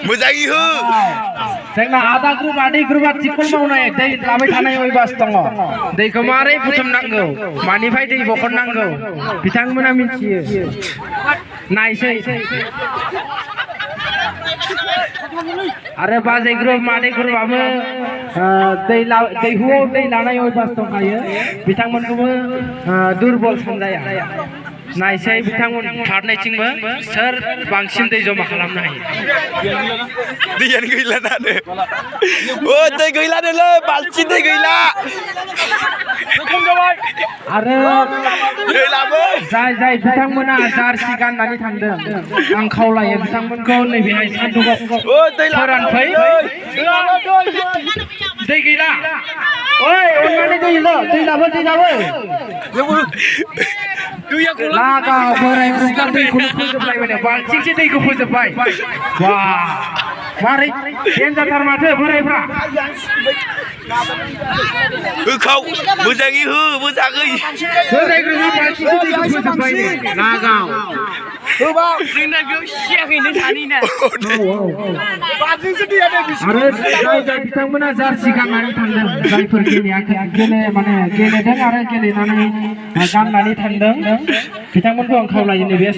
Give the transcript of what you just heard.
मोजाङै हो जोंना आदा ग्रुप आदै ग्रुपआ थिखल मावनाय दै लाबाय थानाय अयबास दङ दैखौ मारै बुथुमनांगौ मानिफ्राय दै बख'नांगौ बिथांमोना मिथियो नायसै आरो बाजै ग्रुप मादै ग्रुपआबो दैहुआव दै लानाय अयबास दंखायो बिथांमोनखौबो दुरबल सानजाया नायसै बिथांमोन फारनैथिंबो सोर बांसिन दै जमा खालामनो हायो दैयानो गैला नानो ओ दै गैला नोलै बालथिं दै गैला आरो जाय बिथांमोना जार्सि गाननानै थांदों आं खावलायो बिथांमोनखौ नैबेहाय सान्दुङाव फोरानफै दै गैला ओइ अननानै दै लाबो लागाव बोराय बुरजा दैखौनो फोजोबलायबाय बालथिंसे दैखौ फोजोबबाय वाह मारै देनजारथार माथो बोरायफ्रा होखाव मोजाङै हो मोजाङै बोराय बुरजा बालथिंसे दैखौ फोजोबबाय लागाव होबाव जोंना बेयाव सियाखैनो सानैना आरो जाय बिथांमोना जार्सि गाननानै थांदों जायफोर गेलेदों आरो गेलेनानै गाननानै थांदों बिथांमोनखौ आं खावलायो नैबे